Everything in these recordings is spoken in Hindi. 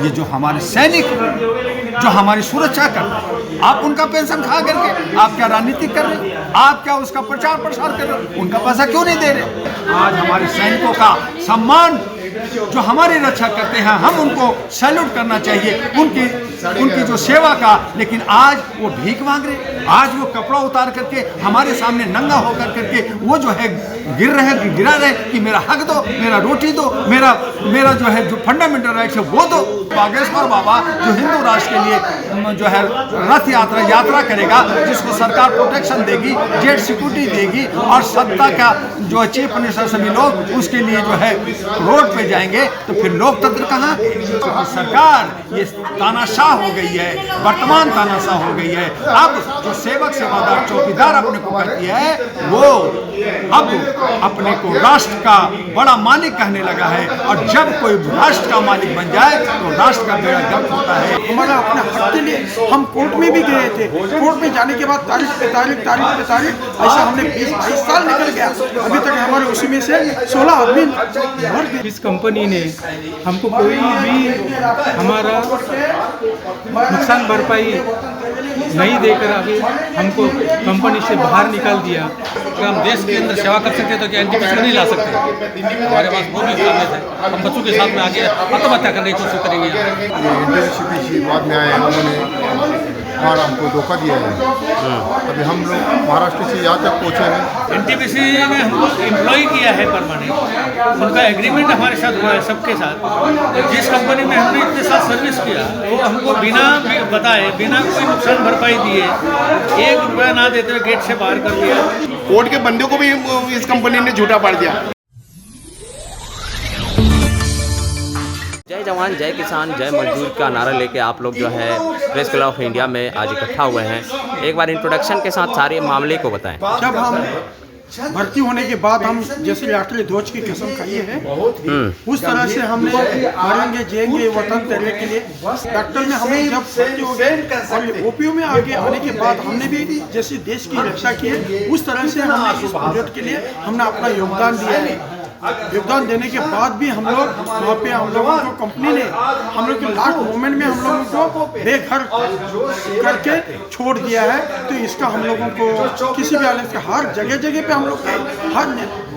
ये जो हमारे सैनिक जो हमारी सुरक्षा कर, आप उनका पेंशन खा करके आप क्या राजनीति कर रहे, आप क्या उसका प्रचार प्रसार कर रहे, उनका पैसा क्यों नहीं दे रहे। आज हमारे सैनिकों का सम्मान जो हमारी रक्षा करते हैं, हम उनको सैल्यूट करना चाहिए, उनकी जो सेवा का। लेकिन आज वो भीख मांग रहे, आज वो कपड़ा उतार करके हमारे सामने नंगा होकर करके वो जो है गिरा रहे कि मेरा हक दो, मेरा रोटी दो, मेरा जो है जो फंडामेंटल राइट्स है वो दो। बागेश्वर बाबा जो हिंदू राष्ट्र के लिए जो है रथ यात्रा करेगा, जिसको सरकार प्रोटेक्शन देगी, जेट सिक्योरिटी देगी और सत्ता का जो है चीफ मिनिस्टर सभी लोग उसके लिए जो है रोड पे जाएंगे, तो फिर लोकतंत्र कहाँ। तो सरकार ये तानाशाह हो गई है, वर्तमान तानाशाह हो गई है। अब जो सेवक सेवादार चौकीदार अपने को करती है, वो अब अपने को राष्ट्र का बड़ा मालिक कहने लगा है, और जब कोई राष्ट्र का मालिक बन जाए तो राष्ट्र का बेड़ा गर्क होता है। हमारा अपने हक के लिए हम कोर्ट में भी गए थे, कोर्ट में जाने के बाद तारीख पे तारीख ऐसा हमने 20-22 साल निकल गया, अभी तक हमारे उसी में से 16 आदमी मर गए। इस कंपनी ने हमको कोई भी हमारा नुकसान भरपाई नहीं देकर अभी हमको कंपनी से बाहर निकाल दिया। अगर हम देश के अंदर सेवा कर सकते तो क्या एनटीपीसी नहीं ला सकते। हमारे पास वो भी काम थे, हम बच्चों के साथ में आगे आत्महत्या करने की कोशिश करेंगे। एनटीपीसी बाद में आए, उन्होंने हमारा हमको धोखा दिया है। अभी हम लोग महाराष्ट्र से यहाँ तक पहुँचे हैं। एनटीपीसी ने हमको एम्प्लॉय किया है परमानेंट, उनका एग्रीमेंट हमारे साथ हुआ है सबके साथ। जिस कंपनी में हमने इतने साथ सर्विस किया, वो हमको बिना बताए, बिना कोई नुकसान भरपाई दिए, 1 रुपया ना देते हुए गेट से बाहर कर दिया। कोर्ट के बंदे को भी इस कंपनी ने झूठा पाड़ दिया। जय जवान जय किसान जय मजदूर का नारा लेके आप लोग जो है प्रेस क्लब ऑफ इंडिया में आज इकट्ठा हुए हैं। एक बार इंट्रोडक्शन के साथ सारे मामले को बताएं। जब हम भर्ती होने के बाद हम जैसे राष्ट्रीय ध्वज की कसम खाई है, उस तरह से हमने मरेंगे जिएंगे वतन तेरे के लिए। डॉक्टर में हमें जब भर्ती हो गए और ओपीओ में आगे आने के बाद हमने भी जैसे देश की रक्षा की है, उस तरह से हमने इस प्रोजेक्ट के लिए हमने अपना योगदान दिया है। योगदान देने के बाद भी हम लोग वहाँ पे हम लोगों को कंपनी ने हम लोग के लास्ट मोमेंट में हम लोगों को बेघर करके छोड़ दिया है। तो इसका हम लोगों को किसी भी हालत से हर जगह पे हम लोग हर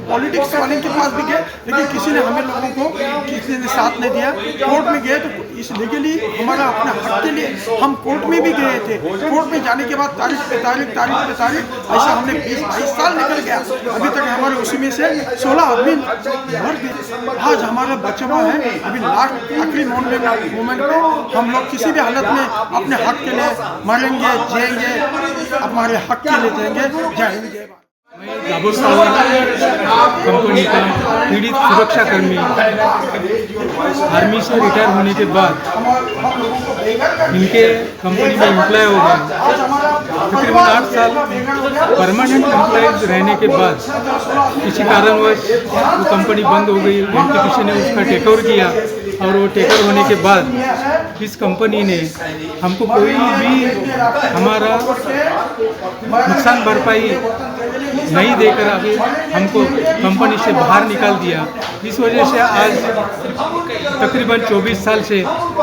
पॉलिटिक्स वाले के पास भी गए, लेकिन किसी ने हमें लोगों को किसी ने साथ नहीं दिया। कोर्ट में गए तो इस लीगली हमारा अपने हक के लिए हम कोर्ट में भी गए थे, कोर्ट में जाने के बाद तारीख पे तारीख ऐसा हमने 20-22 साल निकल गया, अभी तक हमारे उसी में से 16 आदमी मर गए। आज हमारा बचाव है, अभी लास्ट आखिरी मोमेंट पे हम लोग किसी भी हालत में अपने हक के लिए मरेंगे जिएंगे, हमारे हक के लिए देंगे। जय हिंद जय भारत। मैं दाबोर कंपनी का पीड़ित सुरक्षा कर्मी, आर्मी से रिटायर होने के बाद इनके कंपनी में एम्प्लॉय हो गए। तकरीबन 8 साल परमानेंट एम्प्लॉयज रहने के बाद किसी कारणवश वो कंपनी बंद हो गई। एनटीपीसी ने उसका टेक ओवर किया और वो टेक ओवर होने के बाद इस कंपनी ने हमको कोई भी हमारा नुकसान भरपाई नहीं देकर अभी हमको कंपनी से बाहर निकाल दिया। इस वजह से आज तकरीबन 24 साल से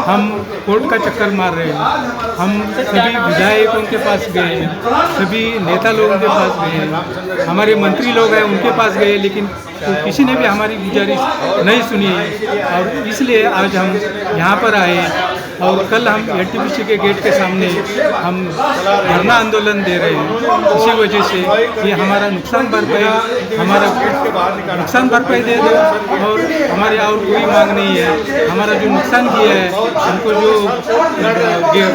हम कोर्ट का चक्कर मार रहे हैं। हम सभी विधायकों के पास गए हैं, सभी नेता लोगों के पास गए हैं, हमारे मंत्री लोग हैं उनके पास गए, लेकिन तो किसी ने भी हमारी गुजारिश नहीं सुनी है। और इसलिए आज हम यहाँ पर आए और कल हम एनटीपीसी के गेट के सामने हम धरना आंदोलन दे रहे हैं। इसी वजह से ये हमारा नुकसान भरपाई दे दो, और हमारे और कोई मांग नहीं है। हमारा जो नुकसान किया है, हमको जो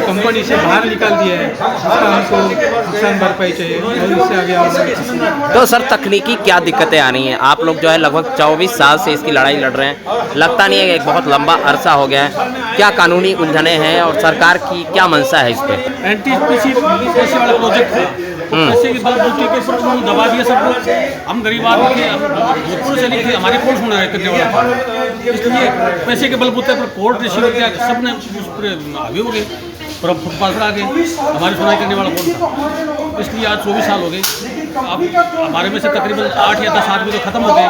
कंपनी से बाहर निकाल दिया है, उसका हमको नुकसान भरपाई चाहिए और इससे आगे हम। तो सर तकनीकी क्या दिक्कतें आ रही हैं? आप लोग जो है लगभग 24 साल से इसकी लड़ाई लड़ रहे हैं, लगता नहीं है कि एक बहुत लंबा अरसा हो गया है। क्या कानूनी उलझने हैं और सरकार की क्या मंशा है इस पर? एनटीपीसी पैसे वाला प्रोजेक्ट है, पैसे की बलबूते के ऊपर उन्होंने दबा दिया सबको। हम गरीब आदमी थे, भोजपुर से नहीं थे, हमारे कोर्ट होना है करने वाला था, इसलिए पैसे के बलबूते पर कोर्ट रिसीव किया, सब ने उस पर आगे हो गए, फुटपाथ पर आ गए, हमारी सुनाई करने वाला कौन था। इसलिए आज 24 साल हो गए। अब हमारे में से तकरीबन 8 या 10 आदमी तो खत्म हो गए,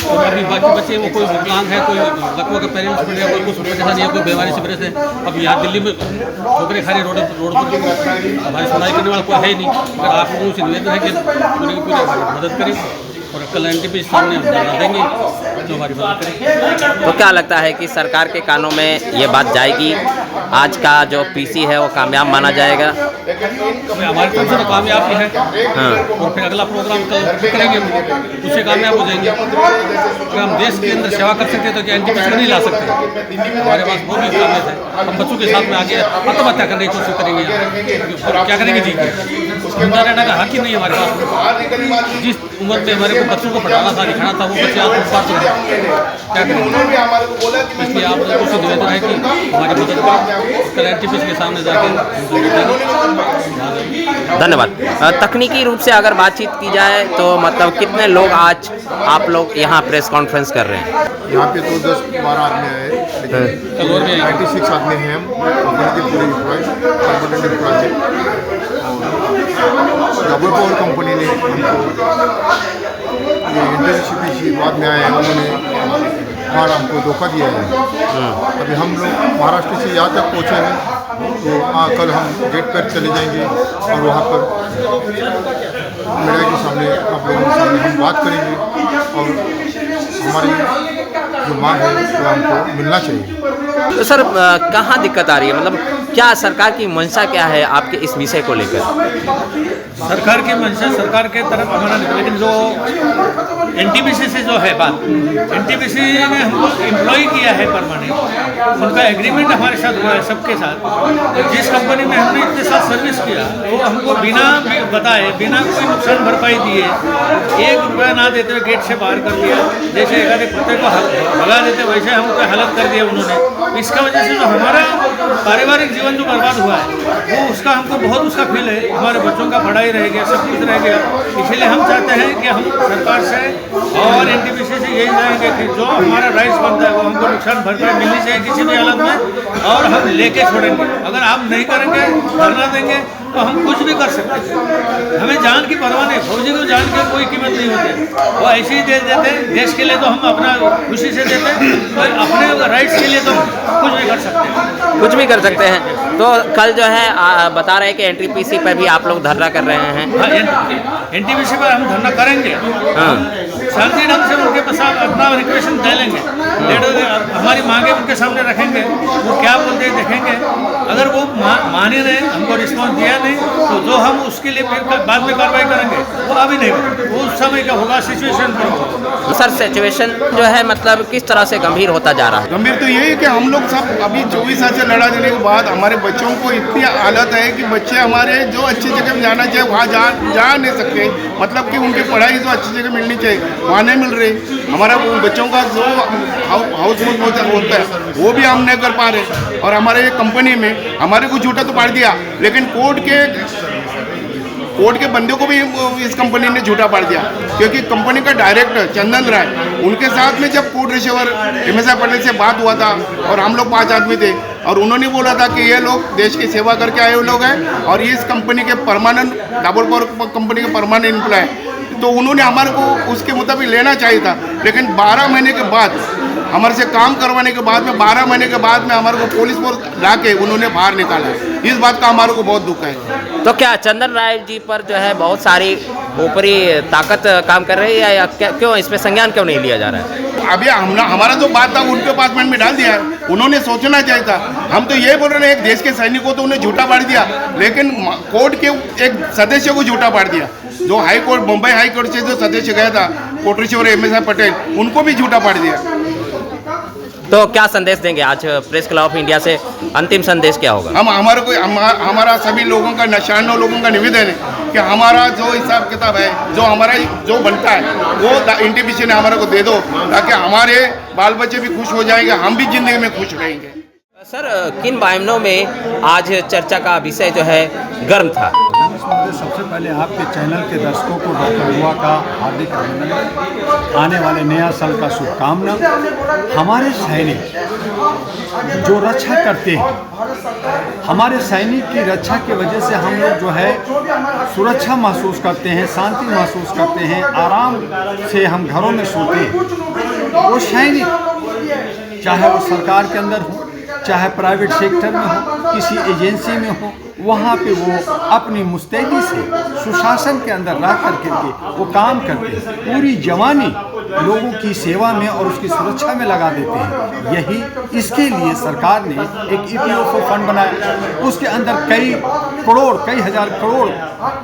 और अभी बाकी बच्चे वो कोई विकलांग है, कोई लकवा का पेरेंट्स पड़े हैं, कोई कुछ पैसा नहीं है, कोई बीमारी से परेशान है। अब यहाँ दिल्ली में ठोकरे खा रहे रोड पर, हमारी सुनाई करने वाला कोई है नहीं। अगर आप लोगों से निवेदन है कि पूरी मदद करें और कल एनटीपीसी सामने धरना देंगे जो हमारी मदद करें। तो क्या लगता है कि सरकार के कानों में ये बात जाएगी? आज का जो पीसी है वो कामयाब माना जाएगा? हमारी तरफ से तो कामयाब ही है, हाँ। और फिर अगला प्रोग्राम कल करेंगे, उससे कामयाब हो जाएंगे। अगर हम देश के अंदर सेवा कर सकते तो क्या एनटीपीसी नहीं ला सकते? हमारे पास वो भी काबिलियत है। हम बच्चों के साथ में आगे आत्महत्या करने की कोशिश करेंगे, क्या करेंगे जी के जिंदा रहने का हक ही नहीं है हमारे पास। जिस उम्र में हमारे को बच्चों को पढ़ाना था, लिखाना था, वो बच्चे आत्महत्या कर रहे हैं, क्या करेंगे? इसलिए आप लोगों से निवेदन है कि हमारी मदद करें, कल एनटीपीसी के सामने जाके। धन्यवाद। तकनीकी रूप से अगर बातचीत की जाए तो मतलब कितने लोग आज आप लोग यहाँ प्रेस कॉन्फ्रेंस कर रहे हैं? यहाँ पे तो 10-12 आदमी आए, लेकिन 96 आदमी हैं हम, कंपनी के पूरे एम्प्लॉय, परमानेंट एम्प्लॉय है। डबल पावर कंपनी ने हमको ये एनटीपीसी बाद में आए हैं, उन्होंने हमारा हमको धोखा दिया है। अभी हम लोग महाराष्ट्र से यहाँ तक पहुँचे हैं, तो कल हम गेट पर चले जाएंगे और वहाँ पर मीडिया के सामने, आप लोगों के सामने हम बात करेंगे और हमारी जो मांग है वो हमको मिलना चाहिए। तो सर कहाँ दिक्कत आ रही है? मतलब क्या सरकार की मंशा क्या है आपके इस विषय को लेकर? सरकार की मंशा सरकार के तरफ हमारा नहीं, लेकिन जो एनटीपीसी से जो है बात, एनटीपीसी ने हमको एम्प्लॉय किया है परमानेंट, उनका एग्रीमेंट हमारे साथ हुआ है सबके साथ। जिस कंपनी में हमने इतने साल सर्विस किया वो हमको बिना बताए, बिना कोई नुकसान भरपाई दिए, 1 रुपया ना देते हुए गेट से बाहर कर दिया। जैसे अगर एक कुत्ते को भगा देते वैसे हमको हालत कर दिया उन्होंने। इसका वजह से जो हमारा पारिवारिक जीवन जो बर्बाद हुआ है वो उसका हमको बहुत उसका फील है। हमारे बच्चों का पढ़ाई रह गया, सब कुछ रह गया। इसलिए हम चाहते हैं कि हम सरकार से और एनटीपीसी से यही चाहेंगे कि जो हमारा राइट्स बनता है वो हमको नुकसान भरपाई मिलनी चाहिए किसी भी हालत में, और हम लेके छोड़ेंगे। अगर आप नहीं करेंगे, धरना देंगे, तो हम कुछ भी कर सकते हैं। हमें जान की परवाह नहीं, फौजी को जान की कोई कीमत नहीं होती, वो ऐसे ही दे देते हैं। देश के लिए तो हम अपना खुशी से देते हैं, और अपने राइट्स के लिए तो कुछ भी कर सकते हैं, कुछ भी कर सकते हैं। तो कल जो है बता रहे हैं कि एनटीपीसी पर भी आप लोग धरना कर रहे हैं। हाँ, एनटीपीसी पर हम धरना करेंगे, शांति ढंग से उनके पास अपना रिक्वेस्ट दे लेंगे, हमारी मांगे उनके सामने रखेंगे, वो क्या बोलते हैं देखेंगे। अगर वो मान ही रहे, हमको रिस्पॉन्स दिया नहीं, तो जो हम उसके लिए बाद में कार्रवाई करेंगे वो अभी नहीं करेंगे, वो उस समय का होगा सिचुएशन पर। सर सिचुएशन जो है मतलब किस तरह से गंभीर होता जा रहा है? गंभीर तो यही है कि हम लोग सब अभी 24 साल से लड़ा देने के बाद हमारे बच्चों को इतनी हालत है कि बच्चे हमारे जो अच्छी जगह में जाना चाहिए वहाँ जा नहीं सकते। मतलब कि उनकी पढ़ाई जो अच्छी जगह मिलनी चाहिए वहाँ नहीं मिल रही। हमारा बच्चों का जो हाउस होता है वो भी हम नहीं कर पा रहे। और हमारे ये कंपनी में हमारे को झूठा तो पाड़ दिया, लेकिन कोर्ट के बंदे को भी इस कंपनी ने झूठा पाड़ दिया, क्योंकि कंपनी का डायरेक्टर चंदन राय, उनके साथ में जब कोर्ट रिसीवर एमएसआई पटेल से बात हुआ था और हम लोग 5 आदमी थे, और उन्होंने बोला था कि ये लोग देश की सेवा करके आए हुए लोग हैं और इस कंपनी के परमानेंट डबल पावर कंपनी के परमानेंट एम्प्लॉय, तो उन्होंने हमारे को उसके मुताबिक लेना चाहिए था। लेकिन 12 महीने के बाद हमारे से काम करवाने के बाद में 12 महीने के बाद में हमारे को पुलिस फोर्स ला के उन्होंने बाहर निकाला। इस बात का हमारे को बहुत दुख है। तो क्या चंदन राय जी पर जो है बहुत सारी ऊपरी ताकत काम कर रही है, या क्यों इस पे संज्ञान क्यों नहीं लिया जा रहा है? अभी हमारा जो बात था उनके डिपार्टमेंट में डाल दिया है, उन्होंने सोचना चाहिए था। हम तो ये बोल रहे हैं, एक देश के सैनिक को तो उन्हें झूठा पाड़ दिया, लेकिन कोर्ट के एक सदस्य को झूठा पाड़ दिया। जो high court, Mumbai high court से जो सदस्य गया था कोर्ट रिसीवर एमएसआई पटेल, उनको भी झूठा पाड़ दिया। तो क्या संदेश देंगे आज प्रेस क्लब ऑफ इंडिया से? अंतिम संदेश क्या होगा? हमारा सभी लोगों का 96 लोगों का निवेदन है कि हमारा जो हिसाब किताब है, जो बनता है वो एनटीपीसी ने हमारे को दे दो, ताकि हमारे बाल बच्चे भी खुश हो जाएंगे, हम भी जिंदगी में खुश रहेंगे। सर किन मामलों में आज चर्चा का विषय जो है गर्म था? महोदय, सबसे पहले आपके चैनल के दर्शकों को डॉक्टर युवा का हार्दिक अभिनंदन, आने वाले नया साल का शुभकामना। हमारे सैनिक जो रक्षा करते हैं, हमारे सैनिक की रक्षा की वजह से हम लोग जो है सुरक्षा महसूस करते हैं, शांति महसूस करते हैं, आराम से हम घरों में सोते हैं। वो सैनिक चाहे वो सरकार के अंदर हो, चाहे प्राइवेट सेक्टर में हो, किसी एजेंसी में हो, वहाँ पे वो अपनी मुस्तैदी से सुशासन के अंदर रह करके वो काम करते हैं, पूरी जवानी लोगों की सेवा में और उसकी सुरक्षा में लगा देते हैं। यही इसके लिए सरकार ने एक EPFO फंड बनाया, उसके अंदर कई करोड़, कई हजार करोड़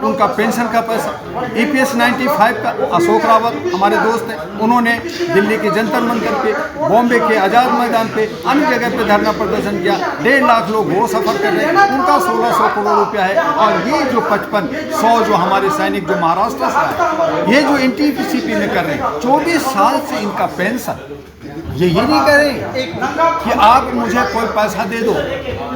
उनका पेंशन का पैसा। EPS 95 का अशोक रावत हमारे दोस्त हैं, उन्होंने दिल्ली के जंतर मंतर पे, बॉम्बे के आज़ाद मैदान पे, अन्य जगह पे धरना प्रदर्शन किया। 1.5 लाख लोग वो सफ़र कर रहे हैं, उनका 1600 करोड़ रुपया है। और ये जो 5500 जो हमारे सैनिक जो महाराष्ट्र से आए, ये जो NTPC में कर रहे हैं, 24 साल से इनका पेंशन, ये नहीं करें कि आप मुझे कोई पैसा दे दो,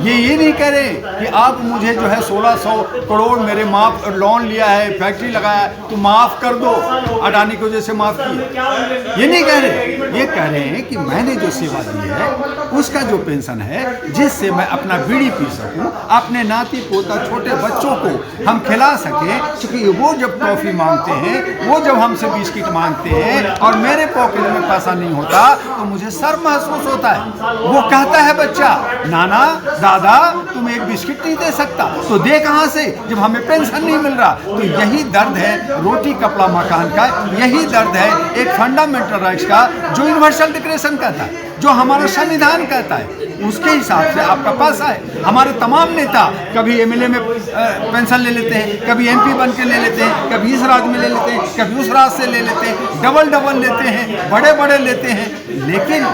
ये नहीं करें कि आप मुझे जो है 1600 करोड़ मेरे माफ लोन लिया है, फैक्ट्री लगाया है, तो माफ़ कर दो, अडानी की वजह से माफ़ किया। ये नहीं कह रहे, ये कह रहे हैं कि मैंने जो सेवा दी है उसका जो पेंशन है, जिससे मैं अपना बीड़ी पी सकूं, अपने नाती पोता छोटे बच्चों को हम खिला सकें। क्योंकि वो जब टॉफ़ी मांगते हैं, वो जब हमसे बिस्किट मांगते हैं और मेरे पॉकेट में पैसा नहीं होता तो मुझे शर्म महसूस होता है। वो कहता है बच्चा, नाना दादा तुम एक बिस्किट नहीं दे सकता, तो दे कहाँ से जब हमें पेंशन नहीं मिल रहा। तो यही दर्द है रोटी कपड़ा मकान का, यही दर्द है एक फंडामेंटल राइट्स का जो यूनिवर्सल डिक्लेरेशन कहता है, जो हमारा संविधान कहता है, उसके हिसाब से आपका पैसा है। हमारे तमाम नेता कभी MLA में पेंशन ले लेते हैं, कभी MP बन के ले लेते हैं, कभी इस राज्य में ले लेते हैं, कभी उस राज्य से ले लेते हैं, डबल लेते हैं, बड़े लेते हैं। लेकिन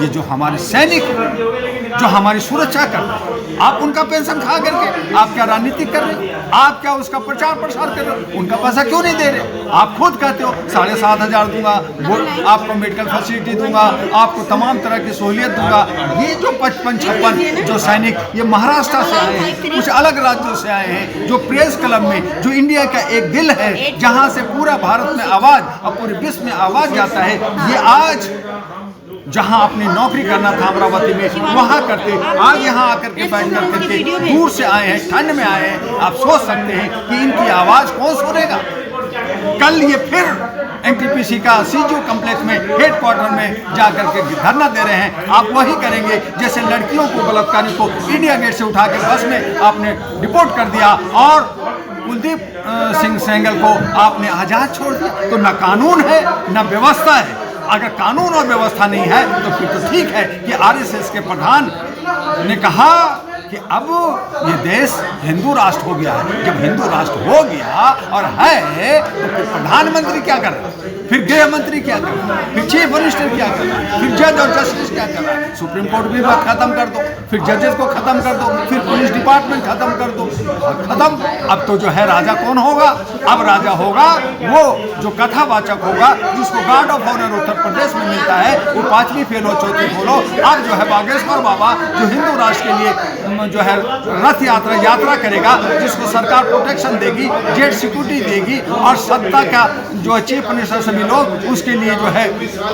ये जो हमारे सैनिक जो हमारी सुरक्षा करते हैं, आप उनका पेंशन खा करके आप क्या राजनीति कर रहे हैं, आप क्या उसका प्रचार प्रसार कर रहे हो, उनका पैसा क्यों नहीं दे रहे। आप खुद कहते हो 7,500 दूंगा, वो आपको मेडिकल फैसिलिटी दूंगा, आपको तमाम तरह की सहूलियत दूंगा। ये जो 55-56 जो सैनिक ये महाराष्ट्र से आए हैं, कुछ अलग राज्यों से आए हैं, जो प्रेस क्लब में जो इंडिया का एक दिल है, जहाँ से पूरा भारत में आवाज़ और पूरे विश्व में आवाज़ जाता है, ये आज जहां अपनी नौकरी करना था अमरावती में, वहां करते आज यहां आकर के बैठ करके दूर से आए हैं, ठंड में आए हैं। आप सोच सकते हैं कि इनकी आवाज़ कौन सुनेगा। कल ये फिर NTPC का CGO कम्प्लेक्स में हेडक्वार्टर में जाकर के धरना दे रहे हैं। आप वही करेंगे जैसे लड़कियों को, बलात्कारी को इंडिया गेट से उठा के बस में आपने डिपोर्ट कर दिया और कुलदीप सिंह सेंगल को आपने आज़ाद छोड़ दिया। तो न कानून है न व्यवस्था है। अगर कानून और व्यवस्था नहीं है तो फिर तो ठीक है कि RSS के प्रधान ने कहा कि अब ये देश हिंदू राष्ट्र हो गया है। जब हिंदू राष्ट्र हो गया और है तो फिर प्रधानमंत्री क्या कर रहा है, फिर गृह मंत्री क्या कर रहा है, फिर चीफ मिनिस्टर क्या कर रहा है, फिर जज और जस्टिस क्या कर रहा है। सुप्रीम कोर्ट भी बात खत्म कर दो, फिर जजेस को खत्म कर दो, फिर पुलिस डिपार्टमेंट खत्म कर दो, खत्म। अब तो जो है राजा कौन होगा, अब राजा होगा वो जो कथावाचक होगा, जिसको guard of honour Uttar Pradesh में मिलता है, वो 5वीं फेल हो 4थी फेल हो। अब जो है बागेश्वर बाबा जो हिंदू राष्ट्र के लिए जो है रथ यात्रा करेगा, जिसको सरकार प्रोटेक्शन देगी, जेट सिक्योरिटी देगी और सत्ता का जो चीफ मिनिस्टर सभी लोग उसके लिए जो है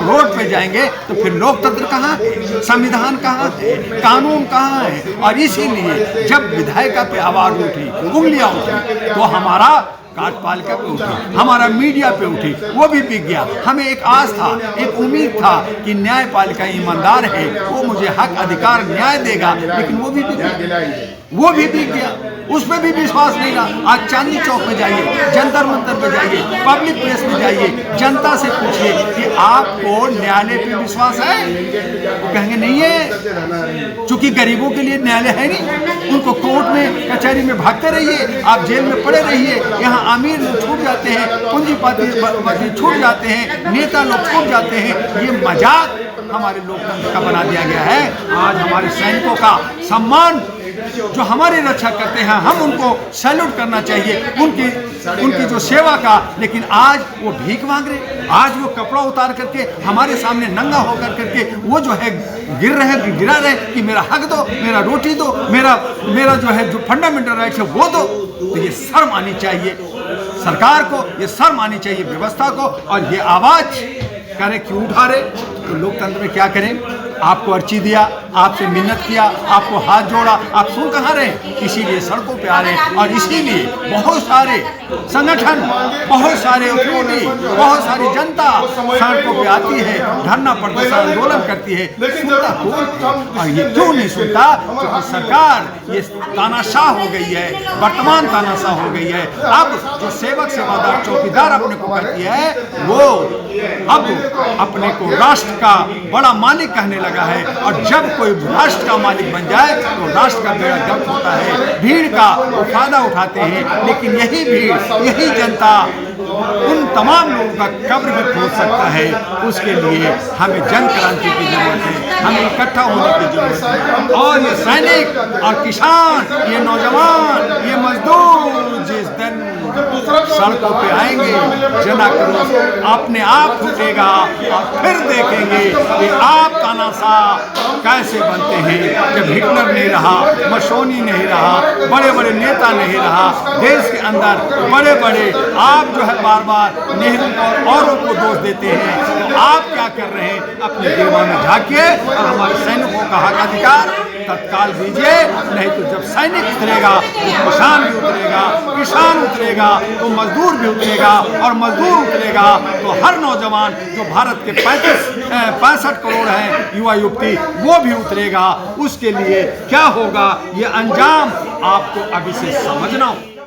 रोड पे जाएंगे। तो फिर लोकतंत्र कहाँ है, संविधान कहाँ है, कानून कहाँ है। और इसीलिए जब विधायिका पे आवाज उठी, उंगलियां उठी, तो हमारा कार्यपालिका पे उठी, हमारा मीडिया पे उठी, वो भी बिक गया। हमें एक आस था, एक उम्मीद था कि न्यायपालिका ईमानदार है, वो मुझे हक अधिकार न्याय देगा, लेकिन वो भी बिक गया, वो भी बिक गया। उस पर भी विश्वास नहीं रहा। आज चांदनी चौक में जाइए, जंतर मंतर पे जाइए, पब्लिक प्लेस में जाइए, जनता से पूछिए कि आपको न्यायालय पे विश्वास है, वो कहेंगे नहीं है, क्योंकि गरीबों के लिए न्यायालय है नहीं। उनको कोर्ट में कचहरी में भागते रहिए, आप जेल में पड़े रहिए। यहाँ अमीर लोग छूट जाते हैं, पूंजीपति छूट जाते हैं, नेता लोग छूट जाते हैं। ये मजाक हमारे लोकतंत्र का बना दिया गया है। आज हमारे सैनिकों का सम्मान जो हमारी रक्षा करते हैं, हम उनको सैल्यूट करना चाहिए, उनकी जो सेवा का। लेकिन आज वो भीख मांग रहे, आज वो कपड़ा उतार करके हमारे सामने नंगा होकर करके वो जो है गिरा रहे कि मेरा हक दो, मेरा रोटी दो, मेरा जो है जो फंडामेंटल राइट्स है वो दो। तो ये शर्म आनी चाहिए सरकार को, ये शर्म आनी चाहिए व्यवस्था को। और ये आवाज करे क्यों उठा रहे? तो लोकतंत्र में क्या करें? आपको अर्जी दिया, आपसे मिन्नत किया, आपको हाथ जोड़ा, आप सुन कहाँ रहे? इसीलिए सड़कों पे आ रहे हैं। और इसीलिए बहुत सारे संगठन, बहुत सारे अथॉरिटी, बहुत सारी जनता सड़कों पे आती है, धरना प्रदर्शन आंदोलन करती है। सुनता कौन? और ये क्यों नहीं सुनता? क्योंकि सरकार ये तानाशाह हो गई है, वर्तमान तानाशाह हो गई है। अब जो सेवक सेवादार चौकीदार अपने को करती है, वो अब अपने को राष्ट्र का बड़ा मालिक कहने लगा है। और जब कोई राष्ट्र का मालिक बन जाए तो राष्ट्र का बेड़ा गर्क होता है, भीड़ का वो फायदा उठाते हैं। लेकिन यही भीड़, यही जनता उन तमाम लोगों का कब्र भी खोद सकता है। उसके लिए हमें जन क्रांति की जरूरत है, हमें इकट्ठा होने की जरूरत है। और ये सैनिक और किसान, ये नौजवान, ये मजदूर जिस दिन सड़कों पे आएंगे, जन आक्रोश अपने आप फूटेगा और फिर देखेंगे कि आप तानाशाह कैसे बनते हैं। जब हिटलर नहीं रहा, मसोनी नहीं रहा, बड़े बड़े नेता नहीं रहा, देश के अंदर बड़े बड़े आप जो है बार बार नेहरू और औरों को दोष देते हैं, तो आप क्या कर रहे हैं? अपने दीवार में झांकिए और हमारे सैनिकों का हक अधिकार तत्काल दीजिए। नहीं तो जब सैनिक उतरेगा तो किसान भी उतरेगा, किसान उतरेगा तो मजदूर भी उतरेगा, और मजदूर उतरेगा तो हर नौजवान जो भारत के 65 करोड़ हैं युवा युवती, वो भी उतरेगा। उसके लिए क्या होगा ये अंजाम आपको अभी से समझना हो।